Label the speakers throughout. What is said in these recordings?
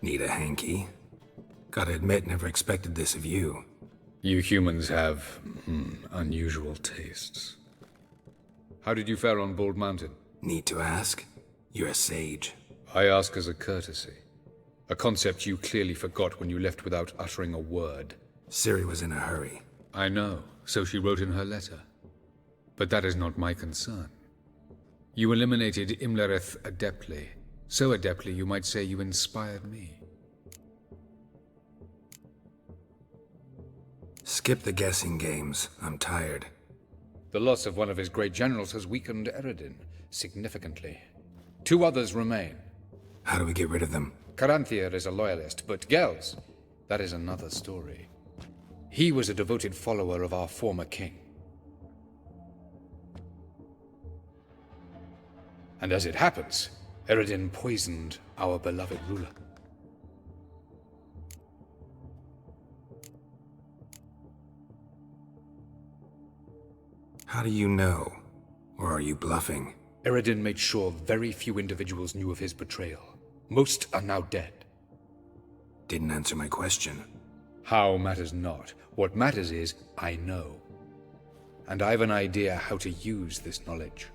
Speaker 1: Need a hanky? Gotta admit, never expected this of you.
Speaker 2: You humans have, unusual tastes. How did you fare on Bald Mountain?
Speaker 1: Need to ask? You're a sage.
Speaker 2: I ask as a courtesy. A concept you clearly forgot when you left without uttering a word.
Speaker 1: Ciri was in a hurry.
Speaker 2: I know, so she wrote in her letter. But that is not my concern. You eliminated Imlerith adeptly. So adeptly you might say you inspired me.
Speaker 1: Skip the guessing games. I'm tired.
Speaker 2: The loss of one of his great generals has weakened Eredin significantly. 2 others remain.
Speaker 1: How do we get rid of them?
Speaker 2: Caranthir is a loyalist, but Gels, that is another story. He was a devoted follower of our former king. And as it happens, Eredin poisoned our beloved ruler.
Speaker 1: How do you know? Or are you bluffing?
Speaker 2: Eredin made sure very few individuals knew of his betrayal. Most are now dead.
Speaker 1: Didn't answer my question.
Speaker 2: How matters not. What matters is, I know. And I have an idea how to use this knowledge.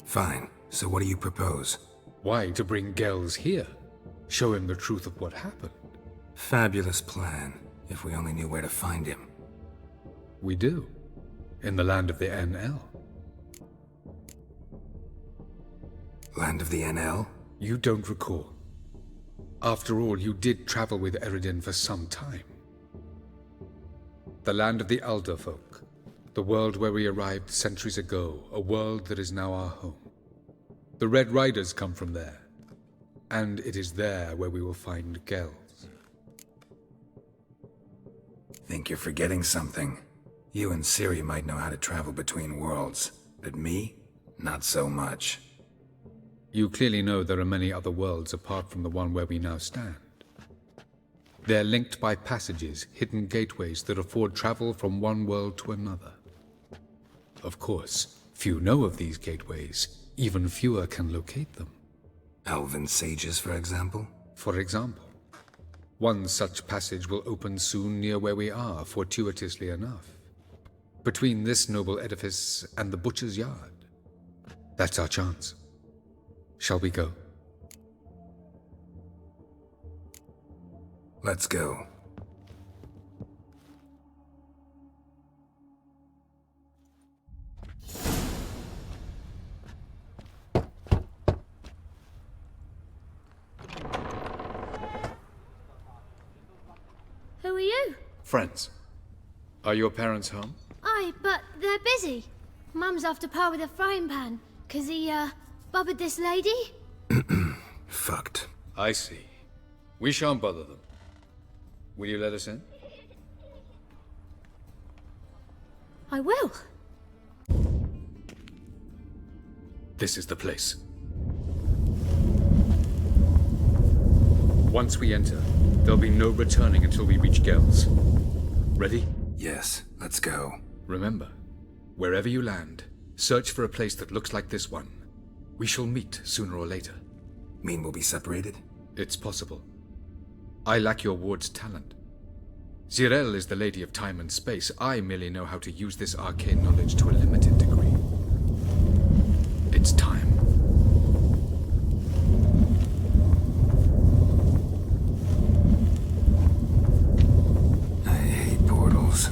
Speaker 1: Fine. So what do you propose?
Speaker 2: Why, to bring Gels here. Show him the truth of what happened.
Speaker 1: Fabulous plan. If we only knew where to find him.
Speaker 2: We do. In the land of the NL.
Speaker 1: Land of the NL?
Speaker 2: You don't recall. After all, you did travel with Eredin for some time. The land of the Alderfolk. The world where we arrived centuries ago. A world that is now our home. The Red Riders come from there. And it is there where we will find Gels.
Speaker 1: Think you're forgetting something. You and Ciri might know how to travel between worlds, but me? Not so much.
Speaker 2: You clearly know there are many other worlds apart from the one where we now stand. They're linked by passages, hidden gateways that afford travel from one world to another. Of course, few know of these gateways. Even fewer can locate them.
Speaker 1: Elven sages, for example?
Speaker 2: For example. One such passage will open soon near where we are, fortuitously enough. Between this noble edifice and the butcher's yard. That's our chance. Shall we go?
Speaker 1: Let's go.
Speaker 3: Who are you?
Speaker 2: Friends. Are your parents home?
Speaker 3: Aye, but they're busy. Mum's after Pa with a frying pan, 'cause he, bubbered this lady.
Speaker 1: Fucked.
Speaker 2: I see. We shan't bother them. Will you let us in?
Speaker 3: I will.
Speaker 2: This is the place. Once we enter, there'll be no returning until we reach Gels. Ready?
Speaker 1: Yes, let's go.
Speaker 2: Remember, wherever you land, search for a place that looks like this one. We shall meet sooner or later.
Speaker 1: Mean we'll be separated?
Speaker 2: It's possible. I lack your ward's talent. Zirel is the lady of time and space. I merely know how to use this arcane knowledge to a limited degree. It's time.
Speaker 1: I hate portals.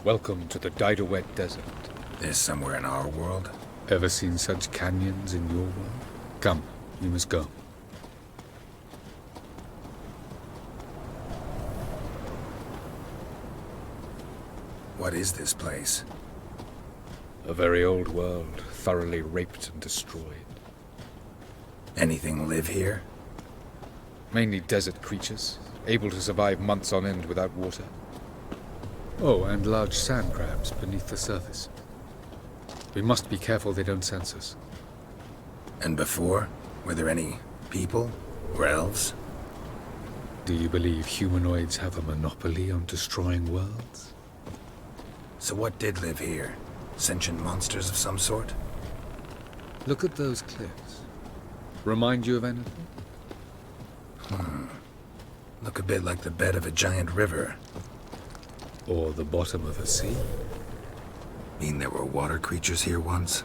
Speaker 2: Welcome to the Didowet Desert.
Speaker 1: This somewhere in our world?
Speaker 2: Ever seen such canyons in your world? Come, we must go.
Speaker 1: What is this place?
Speaker 2: A very old world, thoroughly raped and destroyed.
Speaker 1: Anything live here?
Speaker 2: Mainly desert creatures, able to survive months on end without water. Oh, and large sand crabs beneath the surface. We must be careful they don't sense us.
Speaker 1: And before? Were there any people? Or elves?
Speaker 2: Do you believe humanoids have a monopoly on destroying worlds?
Speaker 1: So what did live here? Sentient monsters of some sort?
Speaker 2: Look at those cliffs. Remind you of anything?
Speaker 1: Look a bit like the bed of a giant river.
Speaker 2: Or the bottom of a sea?
Speaker 1: Mean there were water creatures here once?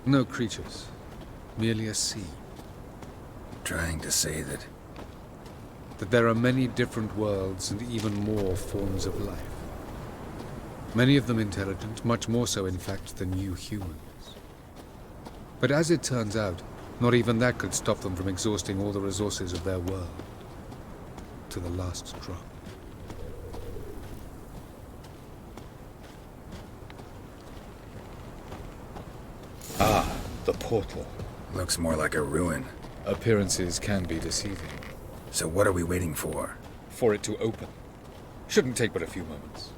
Speaker 2: No creatures. Merely a sea.
Speaker 1: Trying to say that...
Speaker 2: That there are many different worlds and even more forms of life. Many of them intelligent, much more so in fact than you humans. But as it turns out, not even that could stop them from exhausting all the resources of their world. To the last drop. Ah, the portal.
Speaker 1: Looks more like a ruin.
Speaker 2: Appearances can be deceiving.
Speaker 1: So what are we waiting for?
Speaker 2: For it to open. Shouldn't take but a few moments.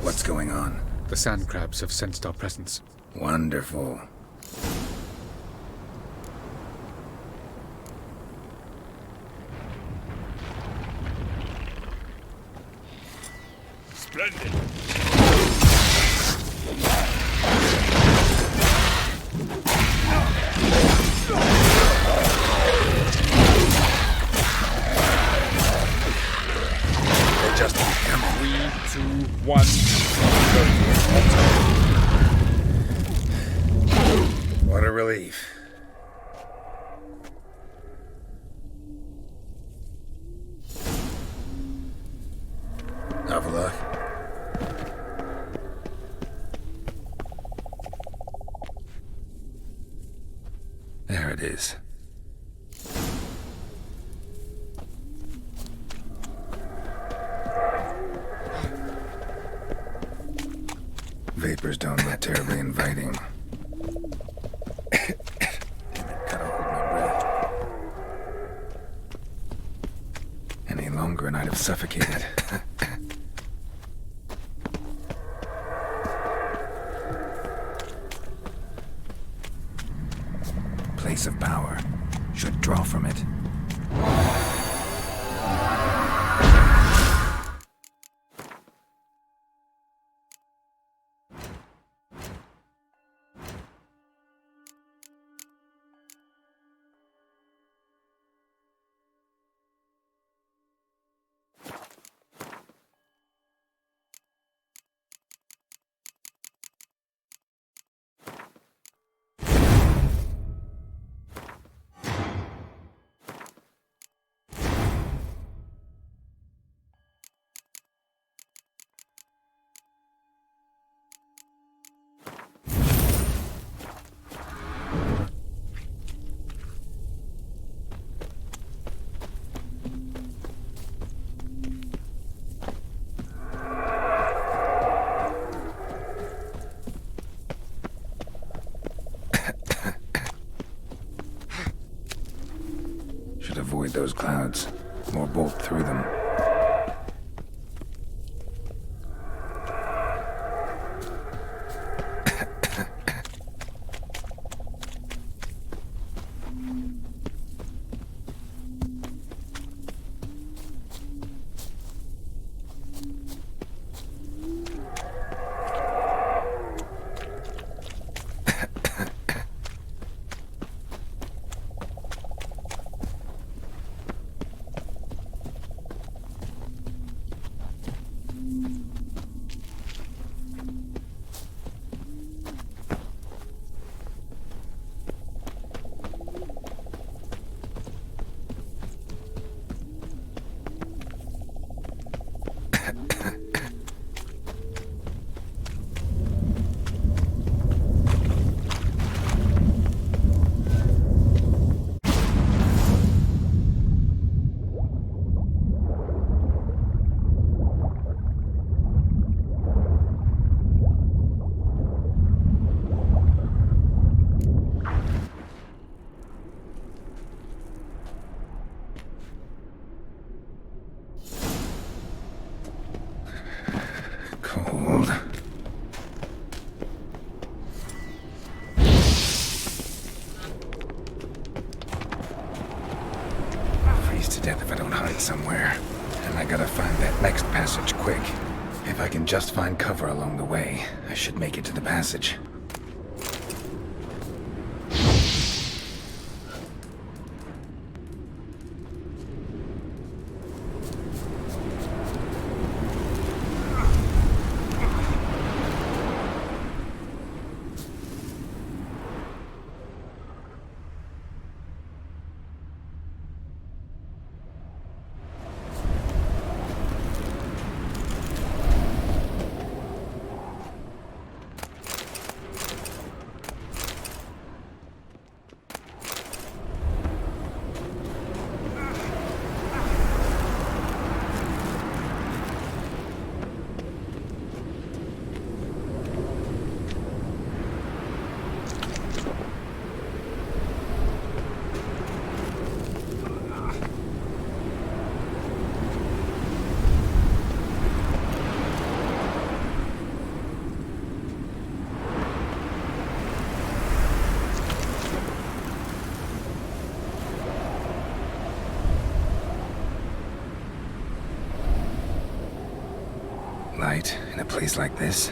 Speaker 1: What's going on?
Speaker 2: The sand crabs have sensed our presence.
Speaker 1: Wonderful.
Speaker 4: Splendid.
Speaker 1: They just keep coming.
Speaker 4: 3, 2, 1.
Speaker 1: What a relief. Avallac'h. There it is. Vapors don't look terribly inviting. Gotta hold my breath. Any longer and I'd have suffocated. Place of power. Should draw from it. Should avoid those clouds, or bolt through them. light somewhere, and I gotta find that next passage quick. If I can just find cover along the way, I should make it to the passage. Light in a place like this?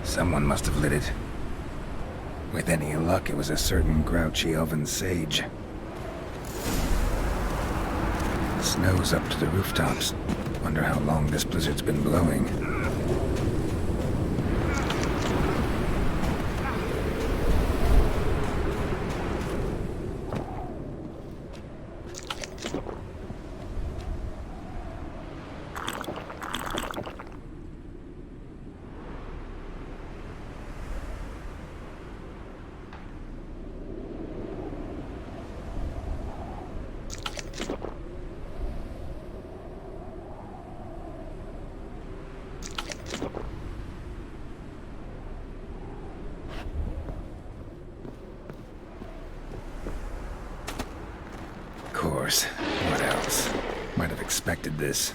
Speaker 1: Someone must have lit it. With any luck, it was a certain grouchy elven sage. Snow's up to the rooftops. Wonder how long this blizzard's been blowing. Of course. What else? Might have expected this.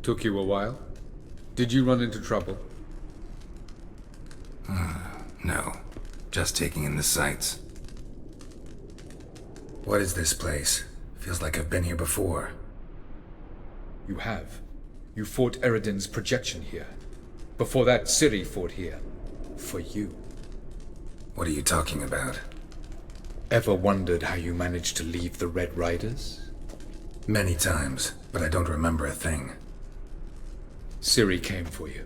Speaker 2: Took you a while? Did you run into trouble?
Speaker 1: No. Just taking in the sights. What is this place? Feels like I've been here before.
Speaker 2: You have. You fought Eredin's projection here. Before that, Ciri fought here. For you.
Speaker 1: What are you talking about?
Speaker 2: Ever wondered how you managed to leave the Red Riders?
Speaker 1: Many times, but I don't remember a thing.
Speaker 2: Ciri came for you.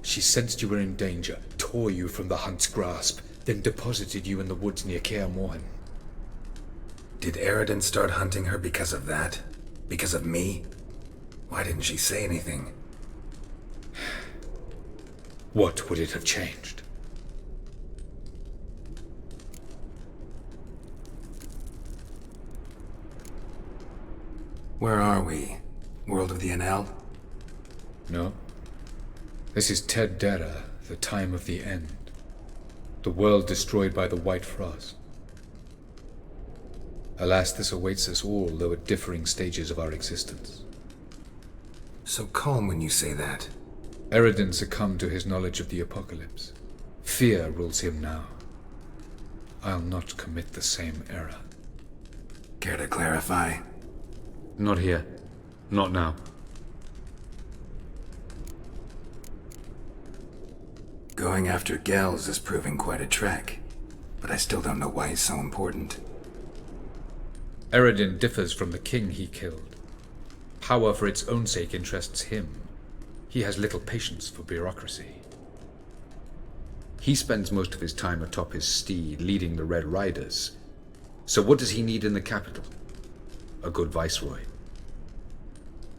Speaker 2: She sensed you were in danger, tore you from the Hunt's grasp, then deposited you in the woods near Kaer Morhen.
Speaker 1: Did Eredin start hunting her because of that? Because of me? Why didn't she say anything?
Speaker 2: What would it have changed?
Speaker 1: Where are we? World of the Enel?
Speaker 2: No. This is Ted Dera, the time of the end. The world destroyed by the White Frost. Alas, this awaits us all, though at differing stages of our existence.
Speaker 1: So calm when you say that.
Speaker 2: Eredin succumbed to his knowledge of the apocalypse. Fear rules him now. I'll not commit the same error.
Speaker 1: Care to clarify?
Speaker 2: Not here. Not now.
Speaker 1: Going after Gels is proving quite a trek, but I still don't know why he's so important.
Speaker 2: Eredin differs from the king he killed. Power for its own sake interests him. He has little patience for bureaucracy. He spends most of his time atop his steed, leading the Red Riders. So what does he need in the capital? A good viceroy.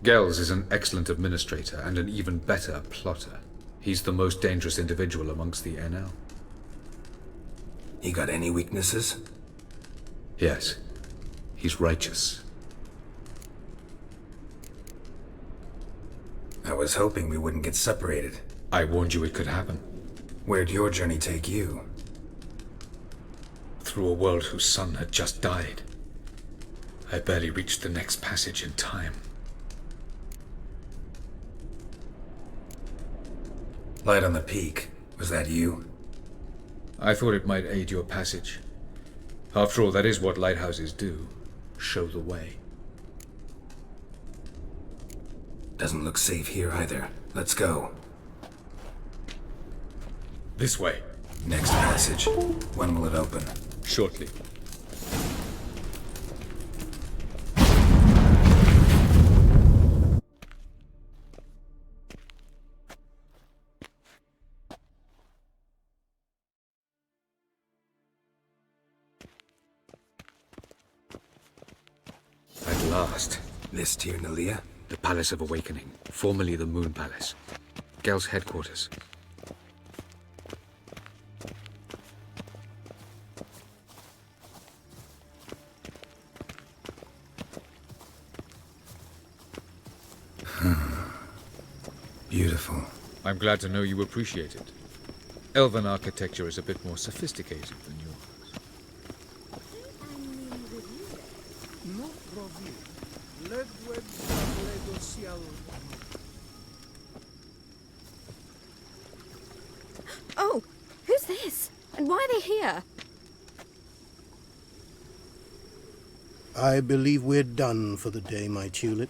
Speaker 2: Gels is an excellent administrator and an even better plotter. He's the most dangerous individual amongst the Enel.
Speaker 1: He got any weaknesses?
Speaker 2: Yes. He's righteous.
Speaker 1: I was hoping we wouldn't get separated.
Speaker 2: I warned you it could happen.
Speaker 1: Where'd your journey take you?
Speaker 2: Through a world whose son had just died. I barely reached the next passage in time.
Speaker 1: Light on the peak. Was that you?
Speaker 2: I thought it might aid your passage. After all, that is what lighthouses do. Show the way.
Speaker 1: Doesn't look safe here either. Let's go.
Speaker 2: This way.
Speaker 1: Next passage. When will it open?
Speaker 2: Shortly. At last.
Speaker 1: This Tyr Nalia?
Speaker 2: The Palace of Awakening, formerly the Moon Palace. Gel's headquarters.
Speaker 1: Beautiful.
Speaker 2: I'm glad to know you appreciate it. Elven architecture is a bit more sophisticated than yours.
Speaker 4: Oh, who's this? And why are they here?
Speaker 5: I believe we're done for the day, my tulip.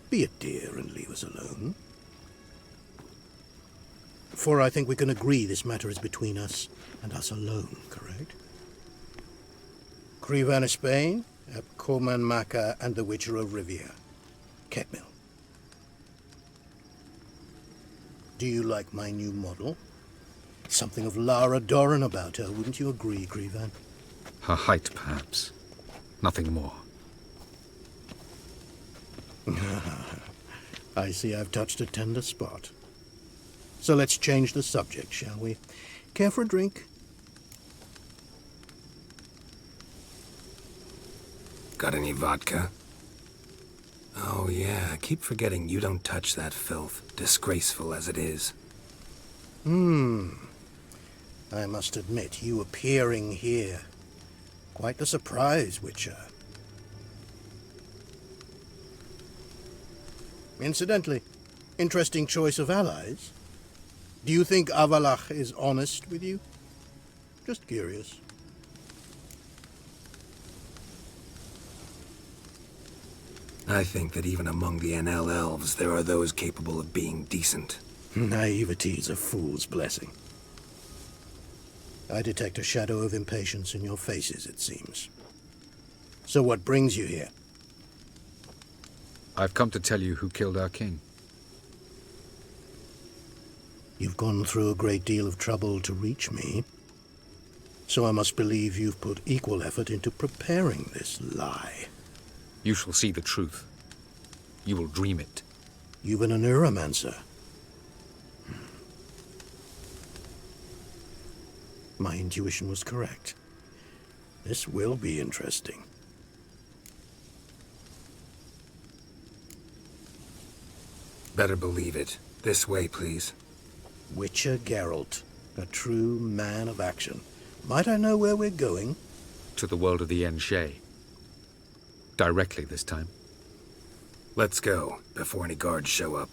Speaker 5: Be a dear and leave us alone. For I think we can agree this matter is between us and us alone, correct? Crevan of Spain, Coman Maca, and the Witcher of Rivia. Ketmil. Do you like my new model? Something of Lara Doran about her, wouldn't you agree, Crevan?
Speaker 2: Her height, perhaps. Nothing more.
Speaker 5: I see I've touched a tender spot. So let's change the subject, shall we? Care for a drink?
Speaker 1: Got any vodka? Oh yeah, I keep forgetting you don't touch that filth, disgraceful as it is.
Speaker 5: I must admit, you appearing here. Quite the surprise, Witcher. Incidentally, Interesting choice of allies. Do you think Avallac'h is honest with you? Just curious.
Speaker 1: I think that even among the NL elves, there are those capable of being decent.
Speaker 5: Naivety is a fool's blessing. I detect a shadow of impatience in your faces, it seems. So what brings you here?
Speaker 2: I've come to tell you who killed our king.
Speaker 5: You've gone through a great deal of trouble to reach me. So I must believe you've put equal effort into preparing this lie.
Speaker 2: You shall see the truth. You will dream it.
Speaker 5: You've been a neuromancer. My intuition was correct. This will be interesting.
Speaker 1: Better believe it. This way, please.
Speaker 5: Witcher Geralt, a true man of action. Might I know where we're going?
Speaker 2: To the world of the Enshe. Directly this time.
Speaker 1: Let's go, before any guards show up.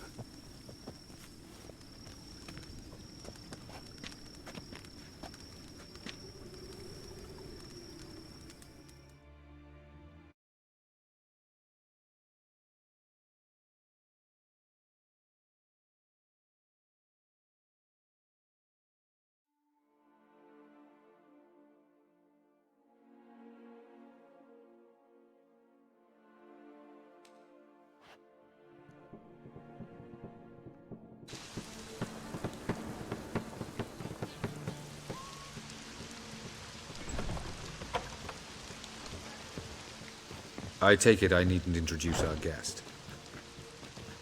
Speaker 2: I take it I needn't introduce our guest.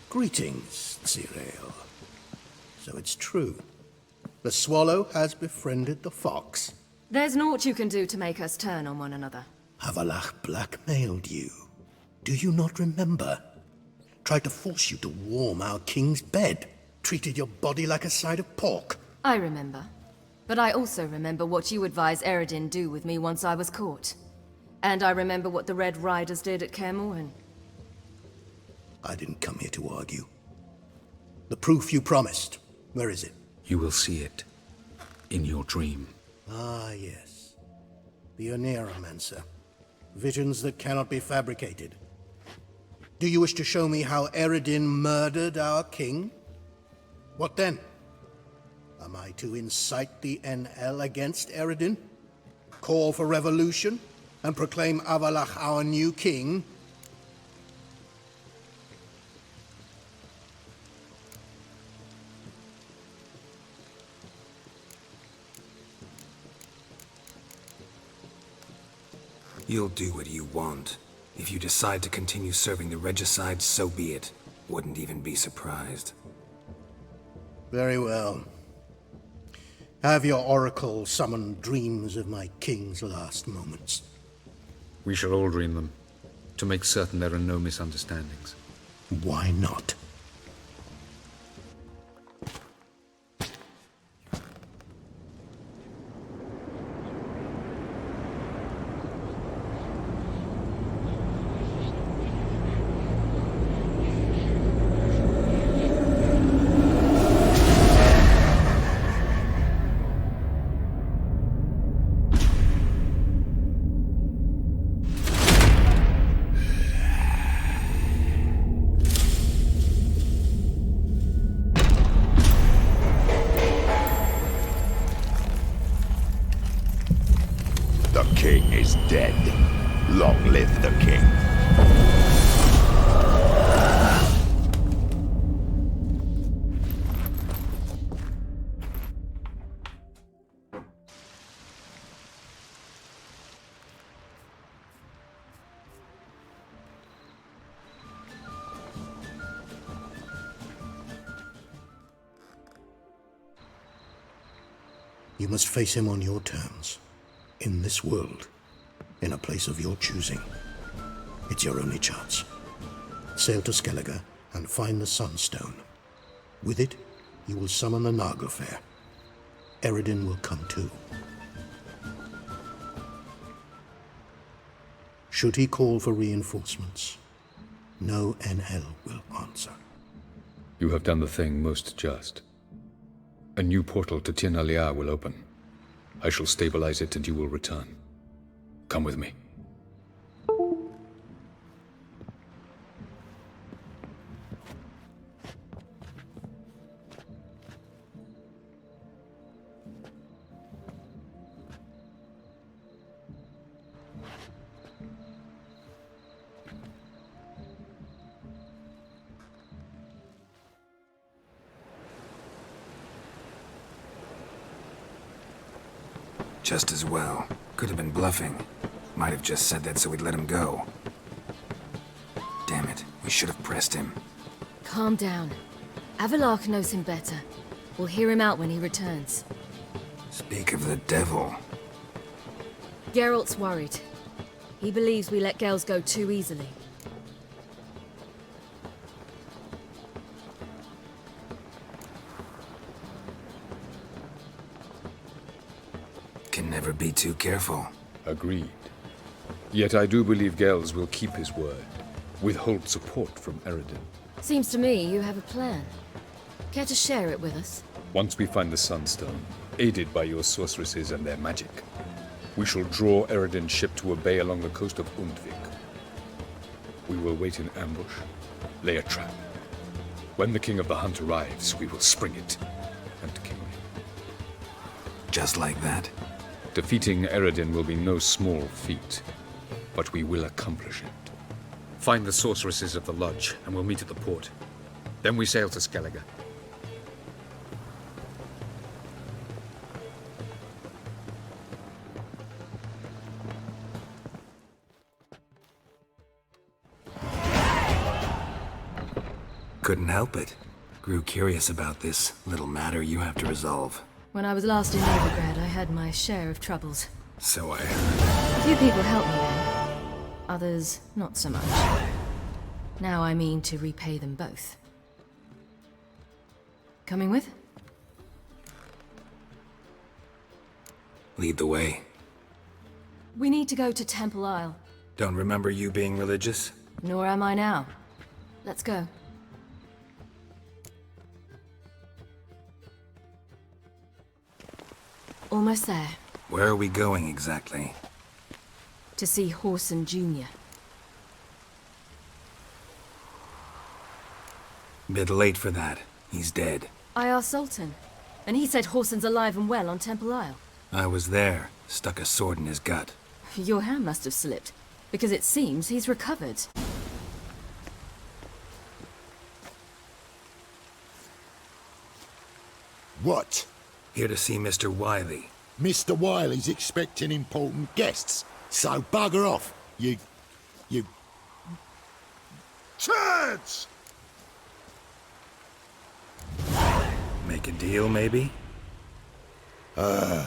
Speaker 5: Greetings, Cyril. So it's true. The swallow has befriended the fox.
Speaker 4: There's naught you can do to make us turn on one another.
Speaker 5: Avallac'h blackmailed you. Do you not remember? Tried to force you to warm our king's bed. Treated your body like a side of pork.
Speaker 4: I remember. But I also remember what you advised Eredin do with me once I was caught. And I remember what the Red Riders did at Kaer Morhen.
Speaker 5: I didn't come here to argue. The proof you promised, where is it?
Speaker 2: You will see it. In your dream.
Speaker 5: Ah, yes. The Oneiromancer. Visions that cannot be fabricated. Do you wish to show me how Eredin murdered our king? What then? Am I to incite the NL against Eredin? Call for revolution? And proclaim Avallac'h our new king?
Speaker 1: You'll do what you want. If you decide to continue serving the regicide, so be it. Wouldn't even be surprised.
Speaker 5: Very well. Have your oracle summon dreams of my king's last moments.
Speaker 2: We shall all dream them, to make certain there are no misunderstandings.
Speaker 5: Why not?
Speaker 6: The king is dead. Long live the king.
Speaker 5: You must face him on your terms. In this world. In a place of your choosing. It's your only chance. Sail to Skellige and find the Sunstone. With it, you will summon the Nagelfair. Eredin will come too. Should he call for reinforcements, no NL will answer.
Speaker 2: You have done the thing most just. A new portal to Tir will open. I shall stabilize it and you will return. Come with me.
Speaker 1: Just as well. Could have been bluffing. Might have just said that so we'd let him go. Damn it, we should have pressed him.
Speaker 4: Calm down. Avallac'h knows him better. We'll hear him out when he returns.
Speaker 1: Speak of the devil.
Speaker 4: Geralt's worried. He believes we let girls go too easily.
Speaker 1: Can never be too careful.
Speaker 2: Agreed. Yet I do believe Gels will keep his word. Withhold support from Eredin.
Speaker 4: Seems to me you have a plan. Care to share it with us?
Speaker 2: Once we find the Sunstone, aided by your sorceresses and their magic, we shall draw Eredin's ship to a bay along the coast of Undvik. We will wait in ambush, lay a trap. When the King of the Hunt arrives, we will spring it and kill him.
Speaker 1: Just like that.
Speaker 2: Defeating Eredin will be no small feat, but we will accomplish it. Find the sorceresses of the Lodge, and we'll meet at the port. Then we sail to Skellige.
Speaker 1: Couldn't help it. Grew curious about this little matter you have to resolve.
Speaker 4: When I was last in Novigrad, I had my share of troubles.
Speaker 1: So I heard.
Speaker 4: A few people helped me then. Others, not so much. Now I mean to repay them both. Coming with?
Speaker 1: Lead the way.
Speaker 4: We need to go to Temple Isle.
Speaker 1: Don't remember you being religious?
Speaker 4: Nor am I now. Let's go. Almost there.
Speaker 1: Where are we going exactly?
Speaker 4: To see Horson Jr.
Speaker 1: Bit late for that. He's dead.
Speaker 4: I asked Sultan, and he said Horson's alive and well on Temple Isle.
Speaker 1: I was there. Stuck a sword in his gut.
Speaker 4: Your hand must have slipped, because it seems he's recovered.
Speaker 6: What?
Speaker 1: Here to see Mr. Wiley.
Speaker 6: Mr. Wiley's expecting important guests, so bugger off, you... turds!
Speaker 1: Make a deal, maybe?
Speaker 6: Yeah.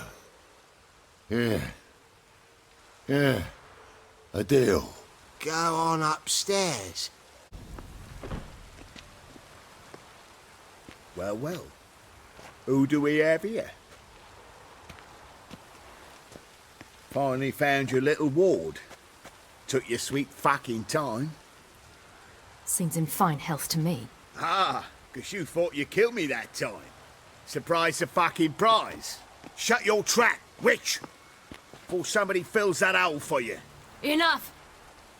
Speaker 6: Yeah. A deal.
Speaker 7: Go on upstairs.
Speaker 6: Well, well. Who do we have here? Finally found your little ward. Took your sweet fucking time.
Speaker 4: Seems in fine health to me.
Speaker 6: Ah, 'cause you thought you killed me that time. Surprise the fucking prize. Shut your trap, witch! Before somebody fills that hole for you.
Speaker 4: Enough!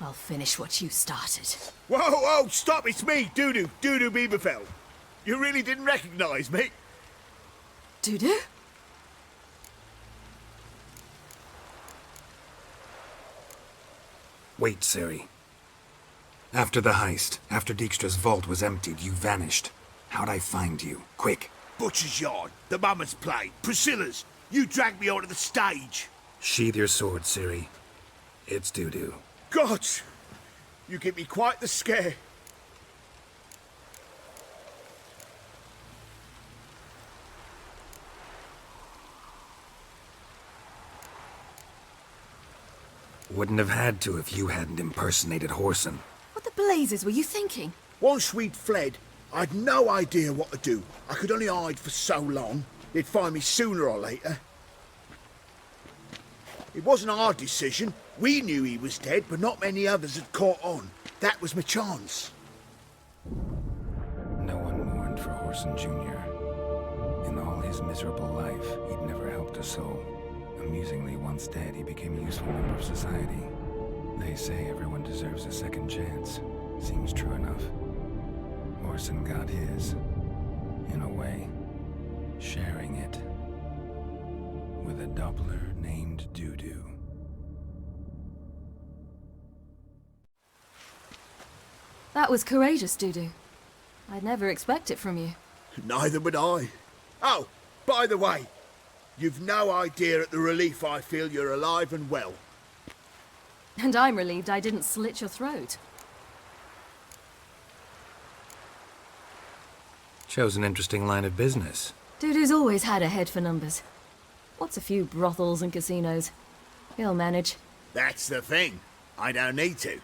Speaker 4: I'll finish what you started.
Speaker 6: Whoa, whoa, stop, it's me, Dudu Bieberfeld. You really didn't recognize me?
Speaker 4: Dudu?
Speaker 1: Wait, Ciri. After the heist, after Dijkstra's vault was emptied, you vanished. How'd I find you? Quick.
Speaker 6: Butcher's Yard, the Mummer's Play, Priscilla's. You dragged me onto the stage.
Speaker 1: Sheathe your sword, Ciri. It's Dudu.
Speaker 6: God, you give me quite the scare.
Speaker 1: Wouldn't have had to if you hadn't impersonated Horson.
Speaker 4: What the blazes were you thinking?
Speaker 6: Once we'd fled, I'd no idea what to do. I could only hide for so long. They'd find me sooner or later. It wasn't our decision. We knew he was dead, but not many others had caught on. That was my chance.
Speaker 1: No one more good for Horson Jr. In all his miserable life, he'd never helped a soul. Amusingly, once dead, he became a useful member of society. They say everyone deserves a second chance. Seems true enough. Horson got his, in a way, sharing it with a Doppler named Dudu.
Speaker 4: That was courageous, Dudu. I'd never expect it from you.
Speaker 6: Neither would I. Oh, by the way, you've no idea at the relief I feel you're alive and well.
Speaker 4: And I'm relieved I didn't slit your throat.
Speaker 1: Chose an interesting line of business.
Speaker 4: Dudu's always had a head for numbers. What's a few brothels and casinos? He'll manage.
Speaker 6: That's the thing. I don't need to.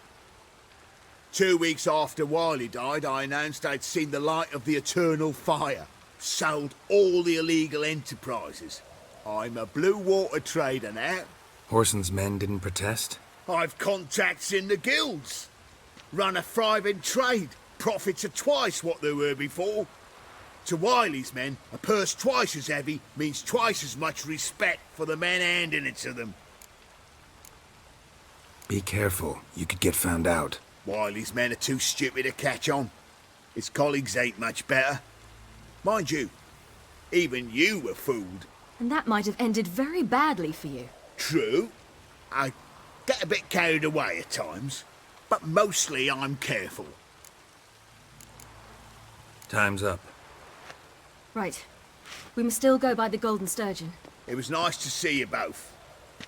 Speaker 6: 2 weeks after Wiley died, I announced I'd seen the light of the eternal fire. Sold all the illegal enterprises. I'm a blue water trader now.
Speaker 1: Horson's men didn't protest?
Speaker 6: I've contacts in the guilds. Run a thriving trade. Profits are twice what they were before. To Wiley's men, a purse twice as heavy means twice as much respect for the men handing it to them.
Speaker 1: Be careful. You could get found out.
Speaker 6: Wiley's men are too stupid to catch on. His colleagues ain't much better. Mind you, even you were fooled.
Speaker 4: And that might have ended very badly for you.
Speaker 6: True. I get a bit carried away at times, but mostly I'm careful.
Speaker 1: Time's up.
Speaker 4: Right. We must still go by the Golden Sturgeon.
Speaker 6: It was nice to see you both.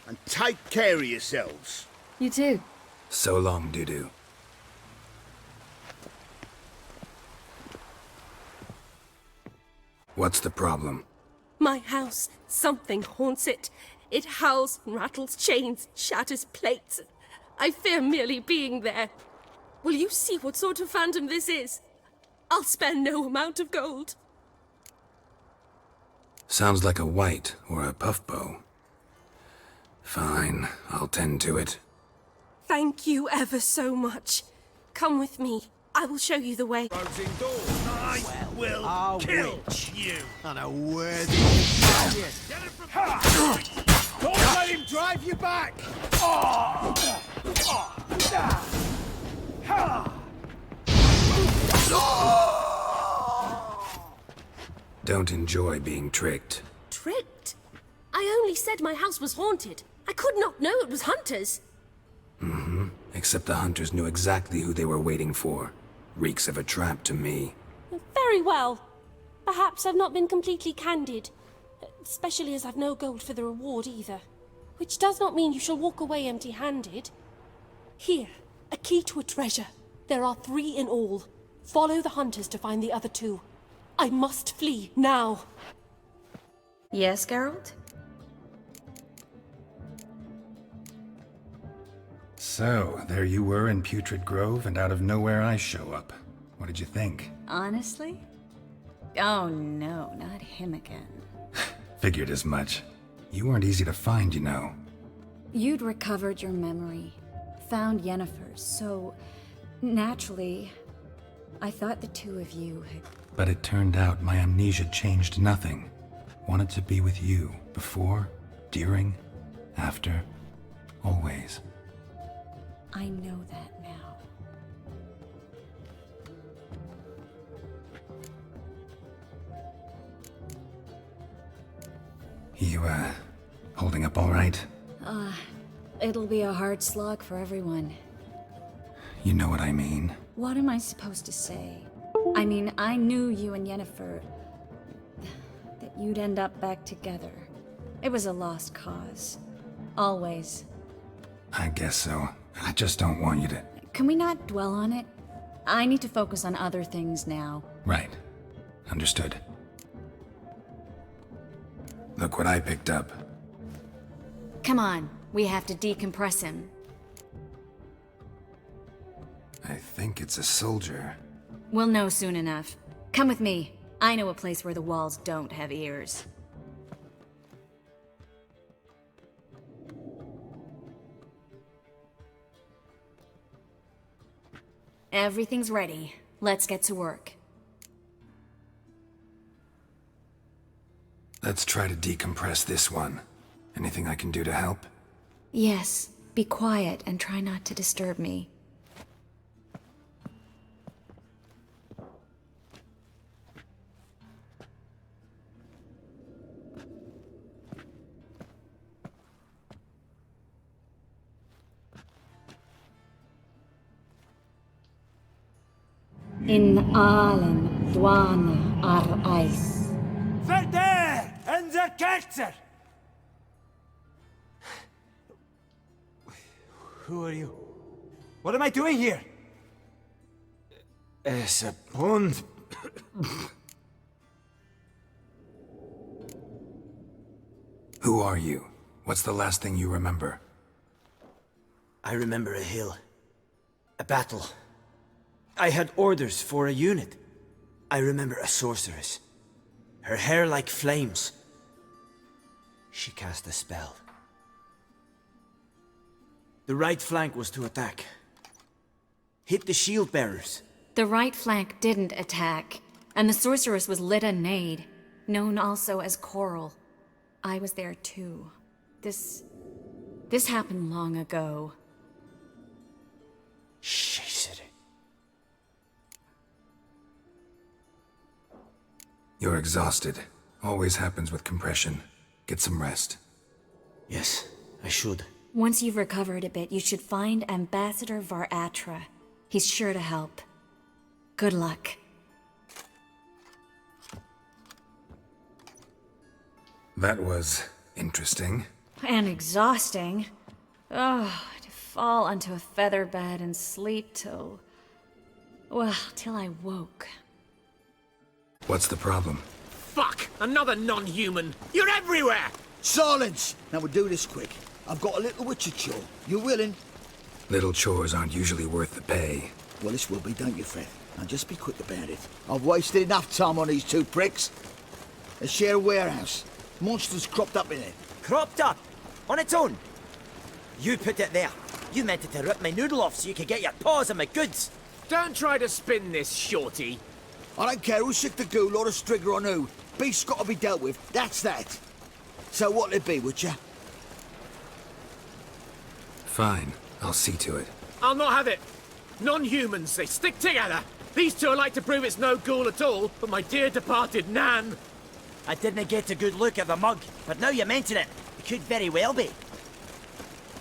Speaker 6: And take care of yourselves.
Speaker 4: You too.
Speaker 1: So long, Dudu. What's the problem?
Speaker 8: My house. Something haunts it. It howls, rattles chains, shatters plates. I fear merely being there. Will you see what sort of phantom this is? I'll spare no amount of gold.
Speaker 1: Sounds like a white or a puffbow. Fine, I'll tend to it.
Speaker 8: Thank you ever so much. Come with me. I will show you the way.
Speaker 6: I will kill you.
Speaker 5: And a worthy...
Speaker 6: Don't let him drive you back!
Speaker 1: Don't enjoy being tricked.
Speaker 8: Tricked? I only said my house was haunted. I could not know it was hunters.
Speaker 1: Except the hunters knew exactly who they were waiting for. Reeks of a trap to me.
Speaker 8: Very well. Perhaps I've not been completely candid. Especially as I've no gold for the reward either. Which does not mean you shall walk away empty-handed. Here, a key to a treasure. There are 3 in all. Follow the hunters to find the other 2. I must flee now.
Speaker 9: Yes, Geralt?
Speaker 1: So, there you were in Putrid Grove, and out of nowhere I show up. What did you think?
Speaker 9: Honestly? Oh no, not him again.
Speaker 1: Figured as much. You weren't easy to find, you know.
Speaker 9: You'd recovered your memory, found Yennefer's, so naturally, I thought the 2 of you had...
Speaker 1: But it turned out my amnesia changed nothing. Wanted to be with you, before, during, after, always.
Speaker 9: I know that now.
Speaker 1: You, holding up all right?
Speaker 9: It'll be a hard slog for everyone.
Speaker 1: You know what I mean.
Speaker 9: What am I supposed to say? I mean, I knew you and Yennefer... that you'd end up back together. It was a lost cause. Always.
Speaker 1: I guess so. I just don't want you to...
Speaker 9: Can we not dwell on it? I need to focus on other things now.
Speaker 1: Right. Understood. Look what I picked up.
Speaker 9: Come on, we have to decompress him.
Speaker 1: I think it's a soldier.
Speaker 9: We'll know soon enough. Come with me. I know a place where the walls don't have ears. Everything's ready. Let's get to work.
Speaker 1: Let's try to decompress this one. Anything I can do to help?
Speaker 9: Yes, be quiet and try not to disturb me. In Allen, Dwana, ar Eis.
Speaker 10: Verder! En der Kerzer! Who are you? What am I doing here? Es a pond.
Speaker 1: Who are you? What's the last thing you remember?
Speaker 10: I remember a hill. A battle. I had orders for a unit. I remember a sorceress. Her hair like flames. She cast a spell. The right flank was to attack. Hit the shield bearers.
Speaker 9: The right flank didn't attack, and the sorceress was Lita Nade, known also as Coral. I was there too. This happened long ago.
Speaker 1: You're exhausted. Always happens with compression. Get some rest.
Speaker 10: Yes, I should.
Speaker 9: Once you've recovered a bit, you should find Ambassador Varatra. He's sure to help. Good luck.
Speaker 1: That was interesting.
Speaker 9: And exhausting. Oh, to fall onto a feather bed and sleep till... well, till I woke.
Speaker 1: What's the problem?
Speaker 11: Fuck! Another non-human! You're everywhere!
Speaker 6: Silence! Now we'll do this quick. I've got a little witcher chore. You willing?
Speaker 1: Little chores aren't usually worth the pay.
Speaker 6: Well, this will be, don't you, Fred? Now just be quick about it. I've wasted enough time on these two pricks. They share a warehouse. Monsters cropped up in it.
Speaker 12: Cropped up? On its own? You put it there. You meant it to rip my noodle off so you could get your paws on my goods.
Speaker 11: Don't try to spin this, shorty.
Speaker 6: I don't care who sick the ghoul or the strigger on who. Beast's got to be dealt with. That's that. So what'll it be, would ya?
Speaker 1: Fine. I'll see to it.
Speaker 11: I'll not have it. Non-humans, they stick together. These two are like to prove it's no ghoul at all, but my dear departed Nan.
Speaker 12: I didn't get a good look at the mug, but now you mention it, it could very well be.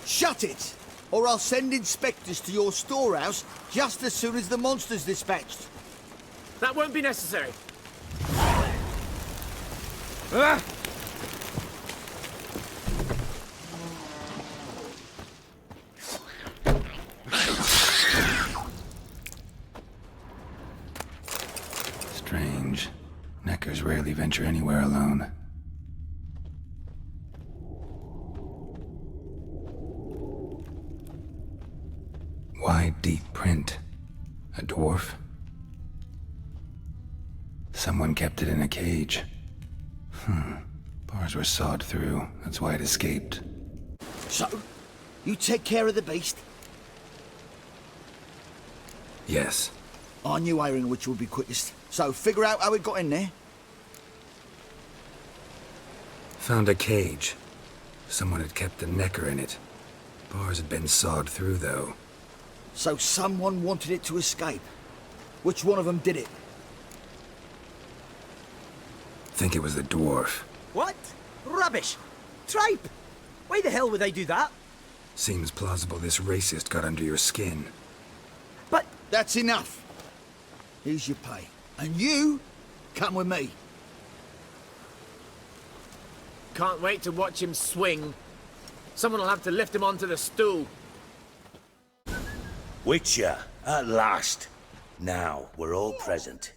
Speaker 6: Shut it! Or I'll send inspectors to your storehouse just as soon as the monster's dispatched.
Speaker 11: That won't be necessary.
Speaker 1: Strange. Neckers rarely venture anywhere alone. Wide, deep print. A dwarf? Someone kept it in a cage. Bars were sawed through. That's why it escaped.
Speaker 6: So, you take care of the beast?
Speaker 1: Yes.
Speaker 6: I knew iron which would be quickest. So, figure out how it got in there.
Speaker 1: Found a cage. Someone had kept a necker in it. Bars had been sawed through, though.
Speaker 6: So someone wanted it to escape. Which one of them did it?
Speaker 1: Think it was the dwarf.
Speaker 12: What? Rubbish! Tripe! Why the hell would I do that?
Speaker 1: Seems plausible this racist got under your skin.
Speaker 12: But...
Speaker 6: That's enough. Here's your pay. And you, come with me.
Speaker 11: Can't wait to watch him swing. Someone will have to lift him onto the stool.
Speaker 13: Witcher, at last. Now, we're all present.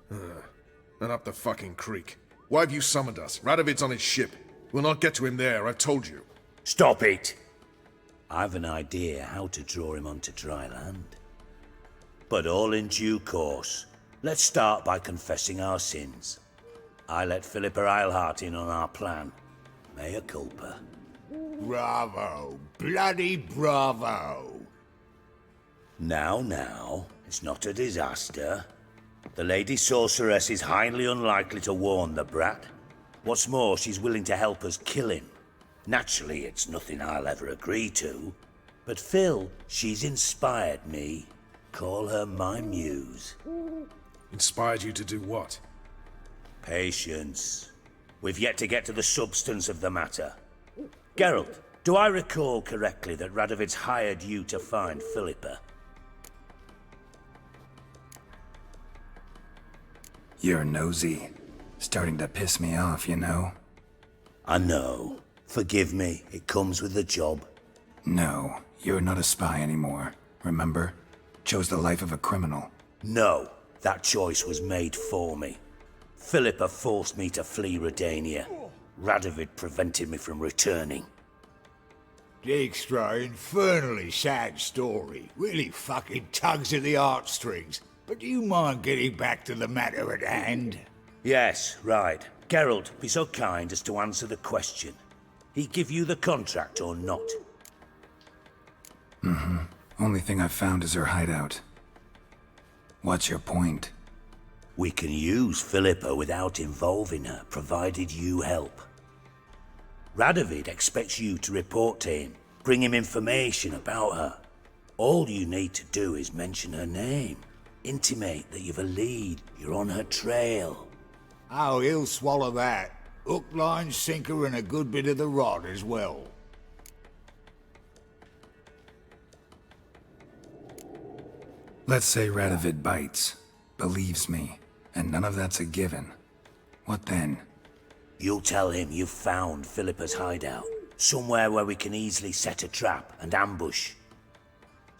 Speaker 14: And up the fucking creek. Why have you summoned us? Radovid's on his ship. We'll not get to him there, I've told you.
Speaker 13: Stop it! I've an idea how to draw him onto dry land. But all in due course. Let's start by confessing our sins. I let Philippa Eilhart in on our plan. Mea culpa.
Speaker 6: Bravo. Bloody bravo.
Speaker 13: Now, it's not a disaster. The Lady Sorceress is highly unlikely to warn the brat. What's more, she's willing to help us kill him. Naturally, it's nothing I'll ever agree to. But Phil, she's inspired me. Call her my muse.
Speaker 14: Inspired you to do what?
Speaker 13: Patience. We've yet to get to the substance of the matter. Geralt, do I recall correctly that Radovid's hired you to find Philippa?
Speaker 1: You're nosy. Starting to piss me off, you know?
Speaker 13: I know. Forgive me, it comes with the job.
Speaker 1: No, you're not a spy anymore. Remember? Chose the life of a criminal.
Speaker 13: No, that choice was made for me. Philippa forced me to flee Redania. Radovid prevented me from returning.
Speaker 15: Dijkstra, infernally sad story. Really fucking tugs at the heartstrings. But do you mind getting back to the matter at hand?
Speaker 13: Yes, right. Geralt, be so kind as to answer the question. He give you the contract or not?
Speaker 1: Only thing I've found is her hideout. What's your point?
Speaker 13: We can use Philippa without involving her, provided you help. Radovid expects you to report to him, bring him information about her. All you need to do is mention her name. Intimate that you've a lead, you're on her trail.
Speaker 15: Oh, he'll swallow that. Hook, line, sinker, and a good bit of the rod as well.
Speaker 1: Let's say Radovid bites, believes me, and none of that's a given. What then?
Speaker 13: You'll tell him you've found Philippa's hideout, somewhere where we can easily set a trap and ambush.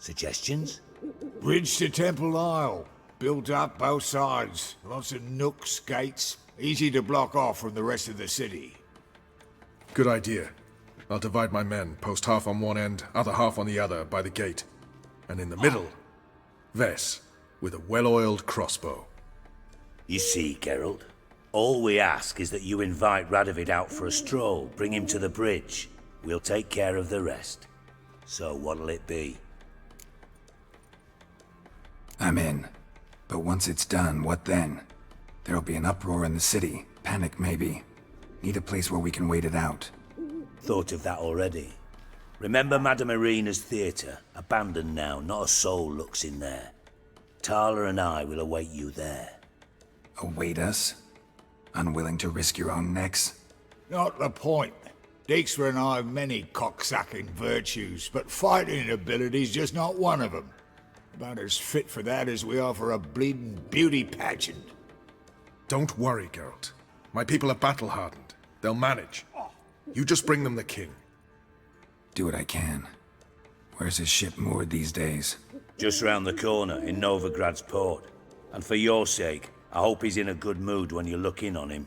Speaker 13: Suggestions?
Speaker 15: Bridge to Temple Isle. Built up both sides. Lots of nooks, gates. Easy to block off from the rest of the city.
Speaker 14: Good idea. I'll divide my men, post half on one end, other half on the other, by the gate. And in the middle, Vess, with a well-oiled crossbow.
Speaker 13: You see, Geralt, all we ask is that you invite Radovid out for a stroll, bring him to the bridge. We'll take care of the rest. So what'll it be?
Speaker 1: I'm in. But once it's done, what then? There'll be an uproar in the city. Panic, maybe. Need a place where we can wait it out.
Speaker 13: Thought of that already. Remember Madame Irina's theatre? Abandoned now, not a soul looks in there. Tala and I will await you there.
Speaker 1: Await us? Unwilling to risk your own necks?
Speaker 15: Not the point. Dijkstra and I have many cocksucking virtues, but fighting ability's just not one of them. About as fit for that as we are for a bleeding beauty pageant.
Speaker 14: Don't worry, Geralt. My people are battle-hardened. They'll manage. You just bring them the king.
Speaker 1: Do what I can. Where's his ship moored these days?
Speaker 13: Just round the corner, in Novigrad's port. And for your sake, I hope he's in a good mood when you look in on him.